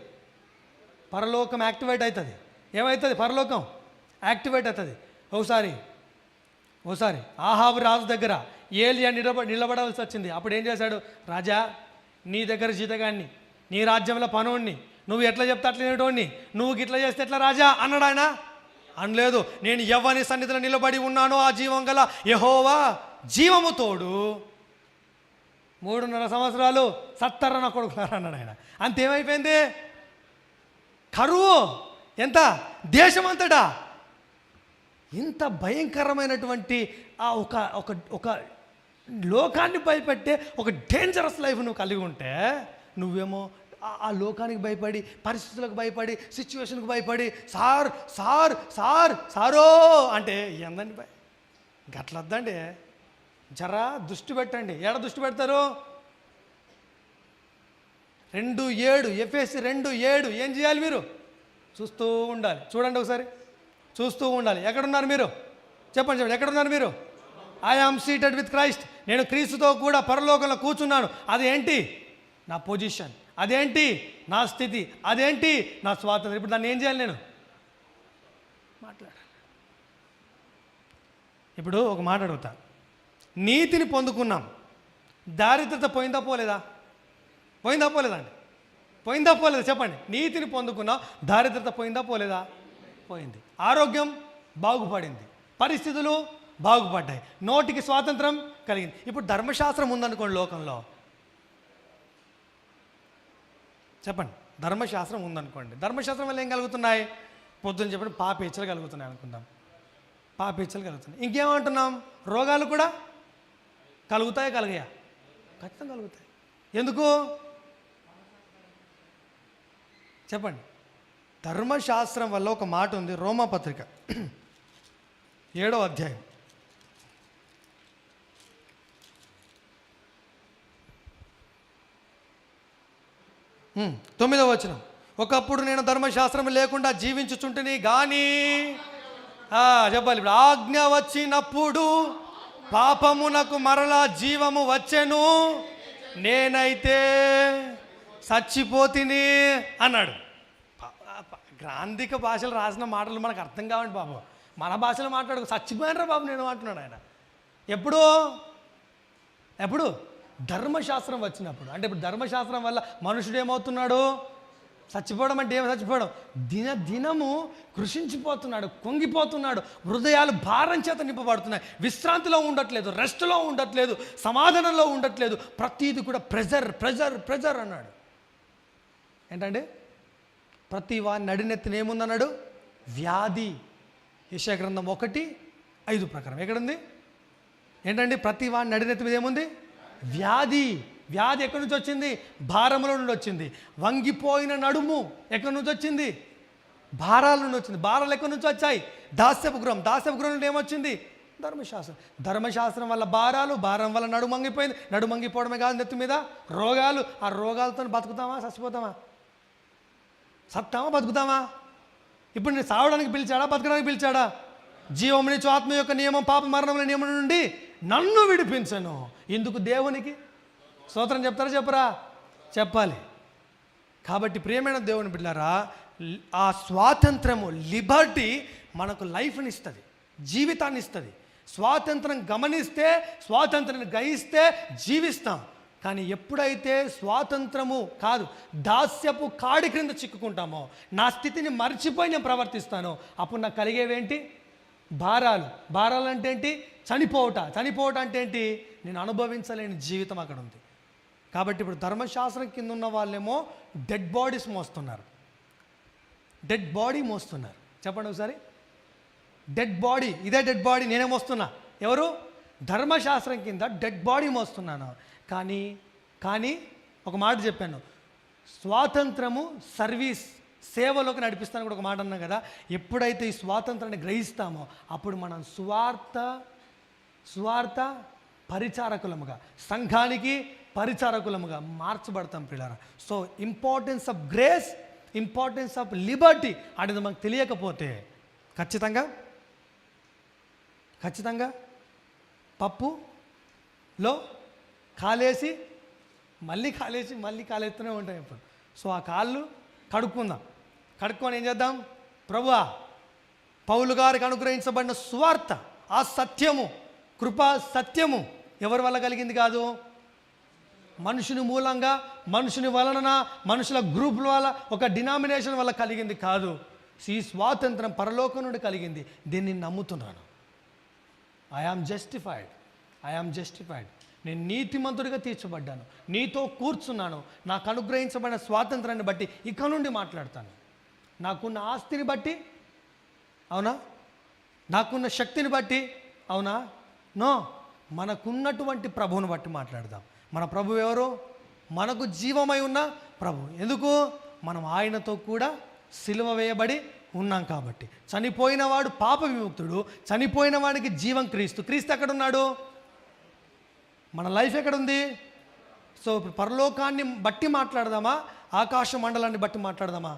పరలోకం యాక్టివేట్ అవుతుంది. ఏమవుతుంది? పరలోకం యాక్టివేట్ అవుతుంది. ఓసారి ఆహాబు రాజు దగ్గర ఏలియా నిలబడవలసి వచ్చింది. అప్పుడు ఏం చేశాడు? రాజా, నీ దగ్గర జీతగాన్ని, నీ రాజ్యంలో పనోడిని, నువ్వు ఎట్లా చెప్తే అట్లా తినేటోడిని, నువ్వు గిట్లా చేస్తే ఎట్లా రాజా అన్నాడు ఆయన? అనలేదు. నేను యెహోవా సన్నిధిలో నిలబడి ఉన్నాను, ఆ జీవం గల యెహోవా జీవము తోడు 3.5 సంవత్సరాలు సత్తరన కొడుకున్నారు అన్నాడు ఆయన. అంతేమైపోయింది? కరువు ఎంత? దేశమంతటా. ఇంత భయంకరమైనటువంటి ఆ ఒక లోకాన్ని భయపెట్టే ఒక డేంజరస్ లైఫ్ నువ్వు కలిగి ఉంటే, నువ్వేమో ఆ లోకానికి భయపడి, పరిస్థితులకు భయపడి, సిచ్యువేషన్కి భయపడి సార్ సార్ సార్ సారో అంటే ఏందండి గట్లొద్దండి. జరా దృష్టి పెట్టండి. ఏడ దృష్టి పెడతారు? 2:7 ఎఫెసీ 2:7 ఏం చేయాలి? మీరు చూస్తూ ఉండాలి. చూడండి ఒకసారి, చూస్తూ ఉండాలి. ఎక్కడున్నారు మీరు? చెప్పండి ఎక్కడున్నారు మీరు? I am seated with Christ, నేను క్రీస్తుతో కూడా పరలోకంలో కూర్చున్నాను. అదేంటి? నా పొజిషన్. అదేంటి? నా స్థితి. అదేంటి? నా స్వాతంత్రం. ఇప్పుడు దాన్ని ఏం చేయాలి? నేను మాట్లాడాలి. ఇప్పుడు ఒక మాట అడుగుతా, నీతిని పొందుకున్నాం, దారిద్రత పోయిందా పోలేదా? పోయిందా పోలేదా అండి? పోయిందా పోలేదా? చెప్పండి. నీతిని పొందుకున్నాం, దారిద్రత పోయిందా పోలేదా? పోయింది. ఆరోగ్యం బాగుపడింది, పరిస్థితులు బాగుపడ్డాయి, నోటికి స్వాతంత్రం కలిగింది. ఇప్పుడు ధర్మశాస్త్రం ఉందనుకోండి లోకంలో, చెప్పండి, ధర్మశాస్త్రం ఉందనుకోండి. ధర్మశాస్త్రం వల్ల ఏం కలుగుతున్నాయి? పొద్దున్న చెప్పండి పాపేచ్చలు కలుగుతున్నాయి అనుకుందాం. పాపేచ్చలు కలుగుతున్నాయి. ఇంకేమంటున్నాం? రోగాలు కూడా కలుగుతాయా? కలిగాయా? ఖచ్చితంగా కలుగుతాయి. ఎందుకు చెప్పండి? ధర్మశాస్త్రం వల్ల ఒక మాట ఉంది, రోమాపత్రిక 7వ అధ్యాయం 9వ వచనం. ఒకప్పుడు నేను ధర్మశాస్త్రం లేకుండా జీవించుచుంటిని గాని, చెప్పాలి ఇప్పుడు, ఆజ్ఞ వచ్చినప్పుడు పాపమునకు మరలా జీవము వచ్చెను, నేనైతే చచ్చిపోతిని అన్నాడు. గ్రాంధిక భాషలు రాసిన మాటలు మనకు అర్థం కావండి బాబు. మన భాషలో మాట్లాడు, చచ్చిపోయినరా బాబు నేను అంటున్నాడు ఆయన. ఎప్పుడు ధర్మశాస్త్రం వచ్చినప్పుడు. అంటే ఇప్పుడు ధర్మశాస్త్రం వల్ల మనుషుడు ఏమవుతున్నాడు? చచ్చిపోవడం. అంటే ఏమో చచ్చిపోవడం, దినము కృషించిపోతున్నాడు, కుంగిపోతున్నాడు, హృదయాలు భారం చేత నింపబడుతున్నాయి, విశ్రాంతిలో ఉండట్లేదు, రెస్ట్లో ఉండట్లేదు, సమాధానంలో ఉండట్లేదు, ప్రతీది కూడా ప్రెజర్ ప్రెజర్ ప్రెజర్ అన్నాడు. ఏంటండి? ప్రతి వాని నడినెత్తిన ఏముందన్నాడు? వ్యాధి. యెషయా గ్రంథం 1:5 ప్రకారం ఎక్కడుంది? ఏంటండి? ప్రతి వాని నడినెత్తి మీద ఏముంది? వ్యాధి. వ్యాధి ఎక్కడి నుంచి వచ్చింది? భారముల నుండి వచ్చింది. వంగిపోయిన నడుము ఎక్కడి నుంచి వచ్చింది? భారాల నుండి వచ్చింది. భారాలు ఎక్కడి నుంచి వచ్చాయి? దాస్యపు గృహం. దాస్యపు గృహం నుండి ఏమొచ్చింది? ధర్మశాస్త్రం. ధర్మశాస్త్రం వల్ల భారాలు, భారం వల్ల నడుము వంగిపోయింది. నడుము వంగిపోవడమే కాదు, నెత్తి మీద రోగాలు. ఆ రోగాలతో బతుకుతామా? చచ్చిపోతామా? సత్తామా? బతుకుతామా? ఇప్పుడు నేను సావడానికి పిలిచాడా? బతకడానికి పిలిచాడా? జీవమునిచ్చు ఆత్మ యొక్క నియమం పాప మరణముల నియమం నుండి నన్ను విడిపించను. ఇందుకు దేవునికి స్తోత్రం చెప్తారా? చెప్పరా? చెప్పాలి. కాబట్టి ప్రియమైన దేవుని బిడ్డలారా, ఆ స్వాతంత్రము, లిబర్టీ మనకు లైఫ్ని ఇస్తుంది, జీవితాన్ని ఇస్తుంది. స్వాతంత్రం గమనిస్తే, స్వాతంత్రాన్ని గ్రహిస్తే జీవిస్తాం. కానీ ఎప్పుడైతే స్వాతంత్రము కాదు, దాస్యపు కాడి క్రింద చిక్కుకుంటామో, నా స్థితిని మర్చిపోయి నేను ప్రవర్తిస్తానో, అప్పుడు నాకు కలిగేవేంటి? భారాలు. భారాలు అంటే ఏంటి? చనిపోవట. చనిపోవట అంటే ఏంటి? నేను అనుభవించలేని జీవితం అక్కడ ఉంది. కాబట్టి ఇప్పుడు ధర్మశాస్త్రం కింద ఉన్న వాళ్ళేమో డెడ్ బాడీస్ మోస్తున్నారు, డెడ్ బాడీ మోస్తున్నారు. చెప్పండి ఒకసారి. డెడ్ బాడీ, ఇదే డెడ్ బాడీ నేనే మోస్తున్నా. ఎవరు? ధర్మశాస్త్రం కింద డెడ్ బాడీ మోస్తున్నాను. కానీ ఒక మాట చెప్పాను, స్వాతంత్రము సర్వీస్, సేవలోకి నడిపిస్తాను కూడా ఒక మాట అన్నాం కదా. ఎప్పుడైతే ఈ స్వాతంత్రాన్ని గ్రహిస్తామో అప్పుడు మనం సువార్త పరిచారకులముగా, సంఘానికి పరిచారకులముగా మార్చబడతాం పిల్లరా. So importance of grace, importance of Liberty అనేది మనకు తెలియకపోతే ఖచ్చితంగా పప్పులో కాలేసి మళ్ళీ కాలేస్తూనే ఉంటాం ఇప్పుడు. సో ఆ కాళ్ళు కడుక్కొని ఏం చేద్దాం? ప్రభువా, పౌలు గారికి అనుగ్రహించబడిన సువార్త, ఆ సత్యము, కృపా సత్యము ఎవరి వల్ల కలిగింది కాదు, మనుషుని మూలంగా, మనుషుని వలన, మనుషుల గ్రూపుల వల్ల, ఒక డినామినేషన్ వల్ల కలిగింది కాదు. ఈ స్వాతంత్రం పరలోకం నుండి కలిగింది. దీన్ని నమ్ముతున్నాను. I am justified. నేను నీతిమంతుడిగా తీర్చబడ్డాను, నీతో కూర్చున్నాను. నాకు అనుగ్రహించబడిన స్వాతంత్రాన్ని బట్టి ఇక నుండి మాట్లాడతాను. నాకున్న ఆస్తిని బట్టి అవునా? నాకున్న శక్తిని బట్టి అవునా? నో, మనకున్నటువంటి ప్రభువుని బట్టి మాట్లాడదాం. మన ప్రభు ఎవరు? మనకు జీవమై ఉన్న ప్రభు. ఎందుకు? మనం ఆయనతో కూడా సిలువ వేయబడి ఉన్నాం కాబట్టి. చనిపోయిన వాడు పాప విముక్తుడు, చనిపోయిన వాడికి జీవం క్రీస్తు. క్రీస్తు ఎక్కడున్నాడు? మన లైఫ్ ఎక్కడుంది? సో ఇప్పుడు పరలోకాన్ని బట్టి మాట్లాడదామా, ఆకాశ మండలాన్ని బట్టి మాట్లాడదామా?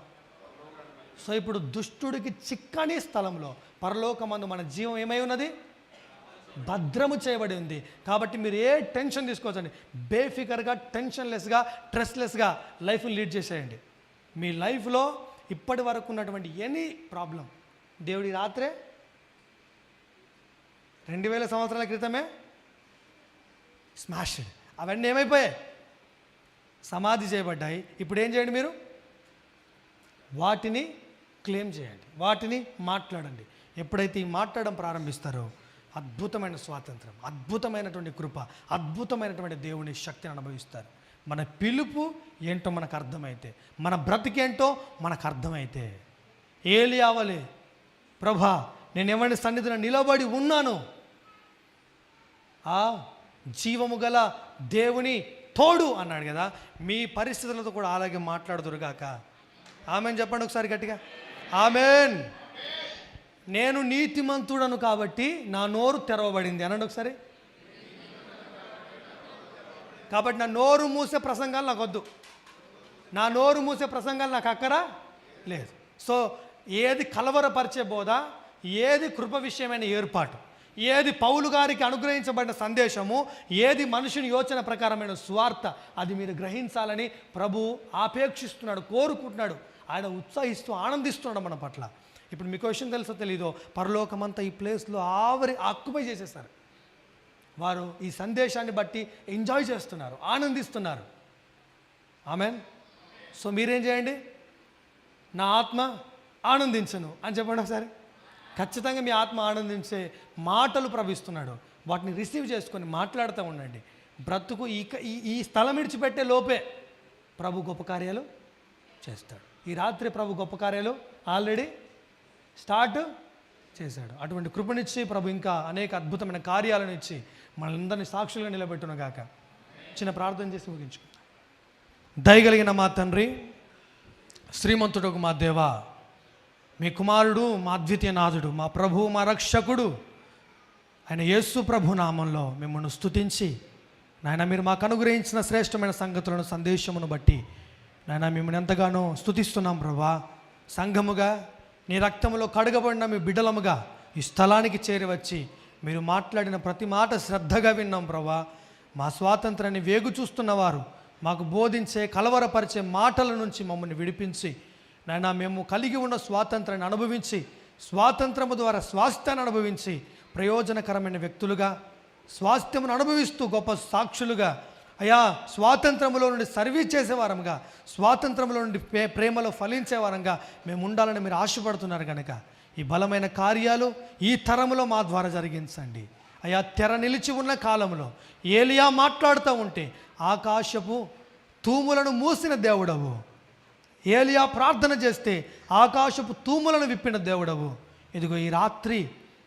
సో ఇప్పుడు దుష్టుడికి చిక్కని స్థలంలో పరలోకమందు మన జీవం ఏమై ఉన్నది? భద్రము చేయబడి ఉంది. కాబట్టి మీరు ఏ టెన్షన్ తీసుకోవచ్చండి, బేఫికర్గా, టెన్షన్లెస్గా, స్ట్రెస్లెస్గా లైఫ్ని లీడ్ చేసేయండి. మీ లైఫ్లో ఇప్పటి వరకు ఉన్నటువంటి ఎనీ ప్రాబ్లం దేవుడి రాత్రే 2000 సంవత్సరాల క్రితమే స్మాష్. అవన్నీ ఏమైపోయాయి? సమాధి చేయబడ్డాయి. ఇప్పుడు ఏం చేయండి? మీరు వాటిని క్లెయిమ్ చేయండి, వాటిని మాట్లాడండి. ఎప్పుడైతే ఈ మాట్లాడడం ప్రారంభిస్తారో అద్భుతమైన స్వాతంత్రం, అద్భుతమైనటువంటి కృప, అద్భుతమైనటువంటి దేవుని శక్తిని అనుభవిస్తారు. మన పిలుపు ఏంటో మనకు అర్థమైతే, మన బ్రతికేంటో మనకు అర్థమైతే, ఏలియావలే ప్రభా నేను ఎవరి సన్నిధిలో నిలబడి ఉన్నాను, ఆ జీవము గల దేవుని తోడు అన్నాడు కదా. మీ పరిస్థితులతో కూడా అలాగే మాట్లాడుదురుగాక. ఆమెన్ చెప్పండి ఒకసారి గట్టిగా, ఆమెన్. నేను నీతిమంతుడను కాబట్టి నా నోరు తెరవబడింది అనండి ఒకసారి. కాబట్టి నా నోరు మూసే ప్రసంగాలు నాకు వద్దు, నా నోరు మూసే ప్రసంగాలు నాకు అక్కరా లేదు. సో ఏది కలవరపరిచే బోధ, ఏది కృప విషయమైన ఏర్పాటు, ఏది పౌలు గారికి అనుగ్రహించబడిన సందేశము, ఏది మనుషుని యోచన ప్రకారమైన స్వార్థ, అది మీరు గ్రహించాలని ప్రభు ఆపేక్షిస్తున్నాడు, కోరుకుంటున్నాడు. ఆయన ఉత్సాహిస్తూ ఆనందిస్తున్నాడు మన పట్ల. ఇప్పుడు మీకు విషయం తెలుసో తెలీదో, పరలోకమంతా ఈ ప్లేస్లో ఆక్యుపై చేసేసారు. వారు ఈ సందేశాన్ని బట్టి ఎంజాయ్ చేస్తున్నారు, ఆనందిస్తున్నారు. ఆమెన్. సో మీరేం చేయండి? నా ఆత్మ ఆనందించను అని చెప్పండి ఒకసారి. ఖచ్చితంగా మీ ఆత్మ ఆనందించే మాటలు ప్రవహిస్తున్నాడు, వాటిని రిసీవ్ చేసుకొని మాట్లాడుతూ ఉండండి. బ్రతుకు ఈ స్థలం విడిచిపెట్టే లోపే ప్రభు గొప్ప కార్యాలు చేస్తాడు. ఈ రాత్రి ప్రభు గొప్ప కార్యాలు ఆల్రెడీ స్టార్ట్ చేశాడు. అటువంటి కృపనిచ్చి ప్రభు ఇంకా అనేక అద్భుతమైన కార్యాలను ఇచ్చి మనందరినీ సాక్షులుగా నిలబెట్టును గాక. చిన్న ప్రార్థన చేసి ముగించుకుందాం. దయగలిగిన మా తండ్రి, శ్రీమంతుడు మా దేవా, మీ కుమారుడు, మా అద్వితీయ నాథుడు, మా ప్రభు, మా రక్షకుడు ఆయన యేసు ప్రభు నామంలో మిమ్మల్ని స్తుతించి నాయన మీరు మాకు అనుగ్రహించిన శ్రేష్టమైన సంగతులను, సందేశమును బట్టి నాయన మిమ్మల్ని ఎంతగానో స్తుతిస్తున్నాం ప్రభా. సంఘముగా నీ రక్తములో కడగబడిన మీ బిడ్డలముగా ఈ స్థలానికి చేరి వచ్చి మీరు మాట్లాడిన ప్రతి మాట శ్రద్ధగా విన్నాం ప్రభా. మా స్వాతంత్రాన్ని వేగు చూస్తున్నవారు మాకు బోధించే కలవరపరిచే మాటల నుంచి మమ్మల్ని విడిపించి నాయన మేము కలిగి ఉన్న స్వాతంత్రాన్ని అనుభవించి, స్వాతంత్రము ద్వారా స్వాస్థ్యాన్ని అనుభవించి ప్రయోజనకరమైన వ్యక్తులుగా, స్వాస్థ్యమును అనుభవిస్తూ గొప్ప సాక్షులుగా, అయా స్వాతంత్రములో నుండి సర్వీస్ చేసేవారంగా, స్వాతంత్రంలో నుండి ప్రేమలో ఫలించేవారంగా మేము ఉండాలని మీరు ఆశపడుతున్నారు కనుక ఈ బలమైన కార్యాలు ఈ తరములో మా ద్వారా జరిగించండి. అయా తెర నిలిచి ఉన్న కాలంలో ఏలియా మాట్లాడుతూ ఉంటే ఆకాశపు తూములను మూసిన దేవుడవు, ఏలియా ప్రార్థన చేస్తే ఆకాశపు తూములను విప్పిన దేవుడవు. ఇదిగో ఈ రాత్రి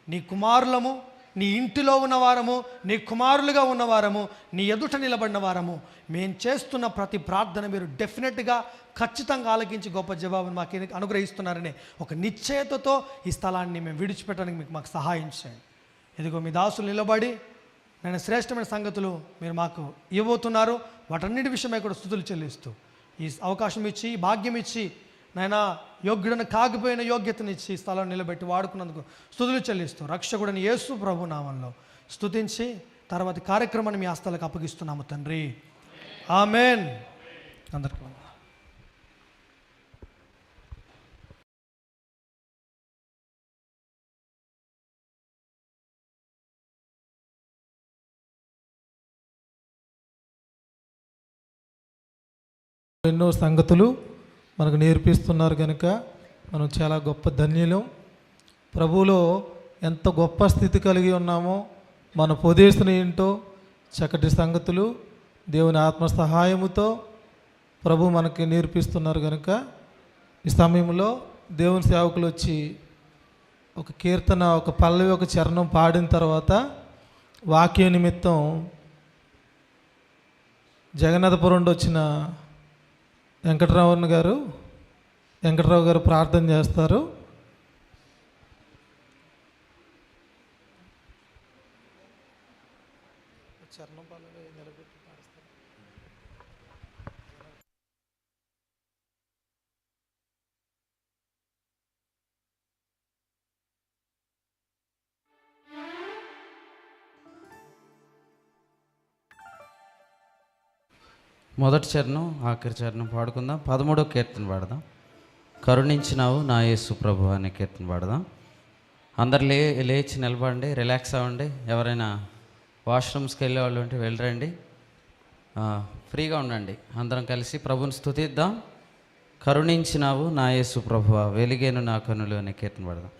నీ కుమారులము, నీ ఇంటిలో ఉన్నవారము, నీ కుమారులుగా ఉన్నవారము, నీ ఎదుట నిలబడిన వారము, మేము చేస్తున్న ప్రతి ప్రార్థన మీరు డెఫినెట్గా ఖచ్చితంగా ఆలకించి గొప్ప జవాబును మాకు అనుగ్రహిస్తున్నారనే ఒక నిశ్చయతతో ఈ స్థలాన్ని మేము విడిచిపెట్టడానికి మాకు సహాయం చేయండి. ఇదిగో మీ దాసులు నిలబడి నేను శ్రేష్టమైన సంగతులు మీరు మాకు ఇవ్వబోతున్నారు. వాటన్నిటి విషయమై కూడా స్తుతులు చెల్లిస్తూ ఈ అవకాశం ఇచ్చి, భాగ్యం ఇచ్చి, నాయన యోగ్యుడను కాకపోయిన యోగ్యతనిచ్చి ఈ స్థలాన్ని నిలబెట్టి వాడుకున్నందుకు స్తుతులు చెల్లిస్తూ రక్షకుడని యేసు ప్రభు నామంలో స్తుతించి తర్వాత కార్యక్రమాన్ని మీ హస్తాలకు అప్పగిస్తున్నాము తండ్రి. ఆమెన్. అందరికీ ఎన్నో సంగతులు మనకు నేర్పిస్తున్నారు కనుక మనం చాలా గొప్ప ధన్యులం. ప్రభువులో ఎంత గొప్ప స్థితి కలిగి ఉన్నామో, మన పొదేశం ఏంటో చక్కటి సంగతులు దేవుని ఆత్మ సహాయముతో ప్రభు మనకి నేర్పిస్తున్నారు కనుక ఈ సమయంలో దేవుని సేవకులు వచ్చి ఒక కీర్తన, ఒక పల్లవి, ఒక చరణం పాడిన తర్వాత వాక్య నిమిత్తం జగన్నాథపురం నుండి వచ్చిన వెంకటరావు గారు ప్రార్థన చేస్తారు. మొదటి చరణం ఆఖరి చరణం పాడుకుందాం. 13వ కీర్తన పాడదాం. కరుణించినావు నా యేసు ప్రభు అనే కీర్తన పాడదాం. అందరు లేచి నిలబడండి, రిలాక్స్ అవ్వండి. ఎవరైనా వాష్రూమ్స్కి వెళ్ళే వాళ్ళు ఉంటే వెళ్ళరండి, ఫ్రీగా ఉండండి. అందరం కలిసి ప్రభుని స్తుతిద్దాం. కరుణించినావు నా యేసు ప్రభువా, వెలిగేను నా కనులు అనే కీర్తన పాడదాం.